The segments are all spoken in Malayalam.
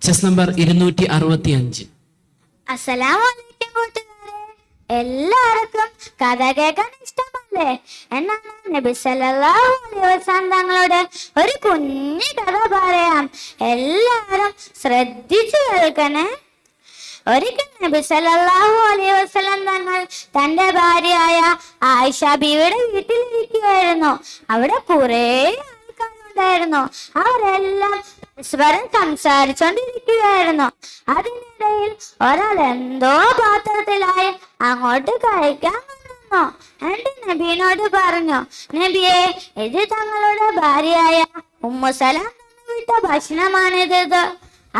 Chess number 265. അസ്സലാമലൈക്കും കൂട്ടുകാരെ, എല്ലാവർക്കും കഥ കേൾക്കാൻ ഇഷ്ടമല്ലേ? എന്നാണ് നബി സല്ലല്ലാഹു അലൈഹി വസല്ലം തങ്ങളോട് ഒരു കുഞ്ഞു കഥ പറയാം. എല്ലാവരും ശ്രദ്ധിച്ചു കേൾക്കണേ. ഒരിക്കൽ നബി സല്ലല്ലാഹു അലൈഹി വസല്ലം തങ്ങൾ തന്റെ ഭാര്യയായ ആയിഷ ബീവിയുടെ വീട്ടിലിരിക്കുകയായിരുന്നു. അവിടെ കുറേ ആൾക്കാരുണ്ടായിരുന്നു. അവരെല്ലാം പരസ്പരം സംസാരിച്ചോണ്ടിരിക്കുകയായിരുന്നു. അതിനിടയിൽ ഒരാൾ എന്തോ പാത്രത്തിലായി അങ്ങോട്ട് കഴിക്കാൻ വന്നു. എന്റെ നബിയോട് പറഞ്ഞു, നബിയെ, ഇത് തങ്ങളുടെ ഭാര്യയായ ഉമ്മു സലമ വിട്ട ഭക്ഷണമാണിത്.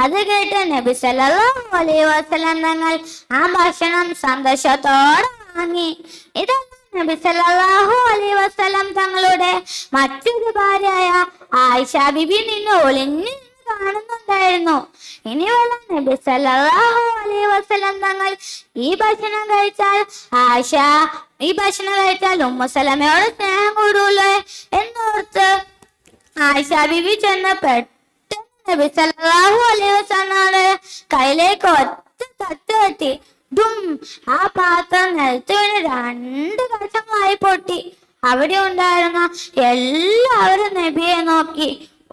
അത് കേട്ട് നബി സല്ലല്ലാഹു അലൈഹി വസല്ലം തങ്ങൾ ആ ഭക്ഷണം സന്തോഷത്തോടെ വാങ്ങി. ഇതാണ് നബി സല്ലല്ലാഹു അലൈഹി വസല്ലം തങ്ങളുടെ മറ്റൊരു ഭാര്യയായ ആയിഷ ബിബി നിന്ന് ഒളിഞ്ഞു കാണുന്നുണ്ടായിരുന്നു. ഇനി വല്ല നബി സല്ലല്ലാഹു അലൈഹി വസല്ലം തങ്ങൾ ഈ ഭക്ഷണം കഴിച്ചാൽ ഉമ്മു സലമയോട് സ്നേഹം കൂടൂലേ എന്നോർത്ത് ആയിഷ ബിബി ചെന്ന് പെട്ടെന്ന് നബി സല്ലല്ലാഹു അലൈഹി വസല്ലമയുടെ കയ്യിലേക്ക് ഒറ്റ തട്ട് കെട്ടി. ആ പാത്രം നിലത്ത് വീണ് 2 കഷങ്ങളായി പൊട്ടി. അവിടെ ഉണ്ടായിരുന്ന എല്ലാവരും നബിയെ നോക്കി.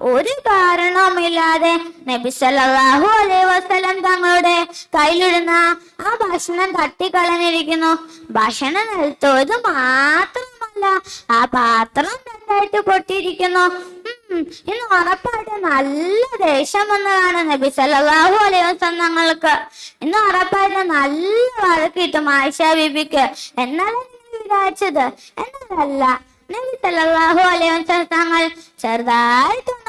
ഒരു കാരണവുമില്ലാതെ നബി സല്ലല്ലാഹു അലൈഹി വസല്ലം തങ്ങളുടെ കയ്യിലിടുന്ന ആ ഭക്ഷണം തട്ടിക്കളഞ്ഞിരിക്കുന്നു. ഭക്ഷണം നിലത്തോത് മാത്രമല്ല, ആ പാത്രം 2ആയിട്ട് പൊട്ടിയിരിക്കുന്നു. ഇന്ന് ഉറപ്പായിട്ട് നല്ല ദേഷ്യം വന്നതാണ് നബി സല്ലല്ലാഹു അലൈഹി വസല്ലം തങ്ങൾക്ക്. ഇന്ന് ഉറപ്പായിട്ട് നല്ല വഴക്ക് കിട്ടും ആയിഷ ബീബിക്ക് എന്നാലും വിചാരിച്ചത്. എന്നതല്ല, നബി സല്ലല്ലാഹു അലൈഹി വസല്ലം തങ്ങൾ ചെറുതായിട്ടൊന്ന്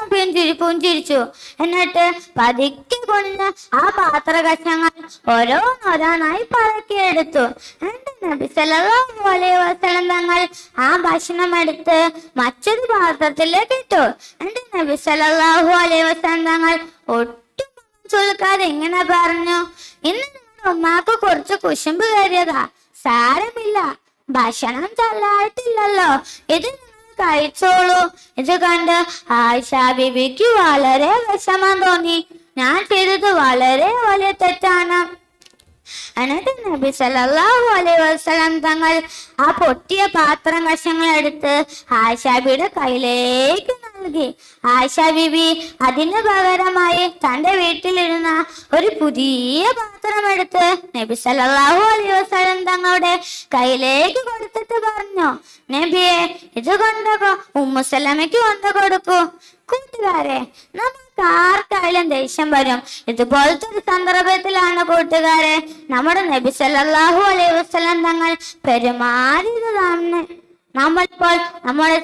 പുഞ്ചിരിച്ചു. എന്നിട്ട് പതുക്കെ കൊണ്ട് ആ പാത്ര കഷ്ണങ്ങൾ ഓരോന്നോരോന്നായി പറക്കിയെടുത്തു. എന്നിട്ട് നബി സല്ലല്ലാഹു അലൈഹി വസല്ലം തങ്ങൾ ആ ഭക്ഷണം എടുത്ത് മറ്റൊരു പാത്രത്തിലേക്ക് ഇട്ടു. എന്നിട്ട് നബി സല്ലല്ലാഹു അലൈഹി വസല്ലം തങ്ങൾ ഒട്ടും ചൊൽക്കാതെ ഇങ്ങനെ പറഞ്ഞു, ഇന്ന് നിങ്ങളുടെ ഉമ്മാക്ക് കുറച്ച് കുശുമ്പ് കയറിയതാ. സാരമില്ല, ഭക്ഷണം ചല്ലായിട്ടില്ലല്ലോ, ഇത് നിങ്ങൾ കഴിച്ചോളൂ. ഇത് കണ്ട് ആയിഷ ബീവിക്ക് വളരെ വിഷമം തോന്നി. ഞാൻ ചെയ്തത് വളരെ വലിയ തെറ്റാണ്. എന്നിട്ട് നബി സല്ലല്ലാഹു അലൈഹി വസല്ലം തങ്ങൾ ആ പൊട്ടിയ പാത്രം കഷങ്ങൾ എടുത്ത് ആയിഷ ബീവിയുടെ കയ്യിലേക്ക് നൽകി. ആയിഷ ബീവി അതിന് പകരമായി തന്റെ വീട്ടിലിരുന്ന ഒരു പുതിയ പാത്രം എടുത്ത് നബി സല്ലല്ലാഹു അലൈഹി വസല്ലം തങ്ങളുടെ കയ്യിലേക്ക് കൊടുത്തിട്ട് പറഞ്ഞു, നബിയെ, ഇത് കൊണ്ടോ ഉമ്മു സലമയ്ക്ക് കൊണ്ടു കൊടുക്കൂ. കൂട്ടുകാരെ, നമുക്ക് ആർക്കായാലും ദേഷ്യം വരും. ഇതുപോലത്തെ ഒരു സന്ദർഭത്തിലാണ് കൂട്ടുകാരെ നമ്മുടെ നബി സല്ലല്ലാഹു അലൈഹി വസല്ലം തങ്ങൾ പെരുമാറിയതാണ്. നമ്മളിപ്പോൾ നമ്മുടെ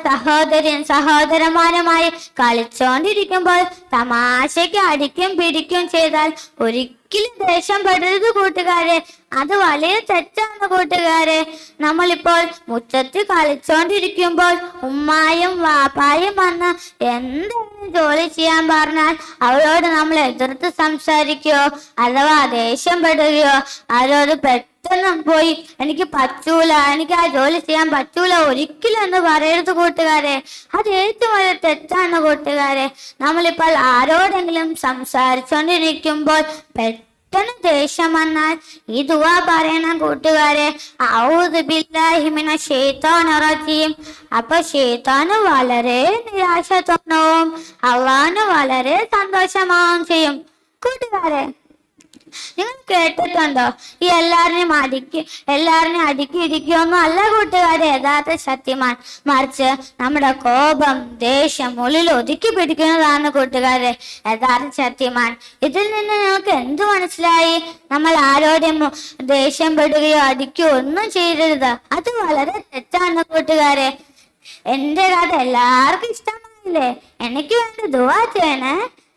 സഹോദരന്മാരുമായി കളിച്ചോണ്ടിരിക്കുമ്പോൾ തമാശയ്ക്ക് അടിക്കും പിടിക്കും ചെയ്താൽ ഒരിക്കലും ദേഷ്യം പെടരുത് കൂട്ടുകാരെ. അത് വലിയ തെറ്റാണ് കൂട്ടുകാരെ. നമ്മളിപ്പോൾ മുറ്റത്ത് കളിച്ചോണ്ടിരിക്കുമ്പോൾ ഉമ്മായും വാപ്പായും വന്ന് എന്തെങ്കിലും ജോലി ചെയ്യാൻ പറഞ്ഞാൽ അവരോട് നമ്മൾ എതിർത്ത് സംസാരിക്കുകയോ അഥവാ ദേഷ്യം പെടുകയോ അവരോട് പെട്ടെന്ന് പോയി എനിക്ക് പറ്റൂല, എനിക്ക് ആ ജോലി ചെയ്യാൻ പറ്റൂല ഒരിക്കലും എന്ന് പറയരുത് കൂട്ടുകാരെ. അത് ഏറ്റവും വലിയ തെറ്റാണ് കൂട്ടുകാരെ. നമ്മളിപ്പോൾ ആരോടെങ്കിലും സംസാരിച്ചോണ്ടിരിക്കുമ്പോൾ പെട്ടെന്ന് ദേഷ്യം വന്നാൽ ഈ ദുആ പറയണം കൂട്ടുകാരെ, ഔദു ബില്ലാഹി മിനശ് ശൈത്വാനിർ റജീം. അപ്പൊ ശൈത്താന് വളരെ നിരാശ തോന്നവും അള്ളാഹുവിന് വളരെ സന്തോഷമാവുകയും ചെയ്യും. കൂട്ടുകാരെ, നിങ്ങൾ കേട്ടിട്ടുണ്ടോ ഈ എല്ലാവരെയും അടുക്കി ഇരിക്കുകയൊന്നും അല്ല കൂട്ടുകാരെ യഥാർത്ഥ ശക്തിമാൻ. മറിച്ച് നമ്മുടെ കോപം ദേഷ്യം ഉള്ളിൽ ഒതുക്കി പിടിക്കുന്നതാണ് കൂട്ടുകാരെ യഥാർത്ഥ ശക്തിമാൻ. ഇതിൽ നിന്ന് നിങ്ങൾക്ക് എന്ത് മനസ്സിലായി? നമ്മൾ ആരോടും ദേഷ്യം പെടുകയോ അടിക്കുകയോ ഒന്നും ചെയ്യരുത്. അത് വളരെ തെറ്റാണ് കൂട്ടുകാരെ. എന്റെ കഥ എല്ലാവർക്കും ഇഷ്ടമായില്ലേ? എനിക്ക് വേണ്ടി ദുആ ചെയ്യണേ.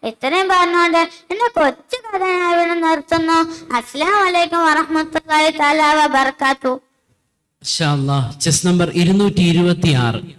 ഇത്രയും പറഞ്ഞുകൊണ്ട് എന്റെ കൊച്ചു കഥ ഞാൻ ഇവിടെ നിർത്തുന്നു. അസ്സലാമു അലൈക്കും വറഹ്മത്തുള്ളാഹി തആല വബറകാതുഹു. Chess number 226.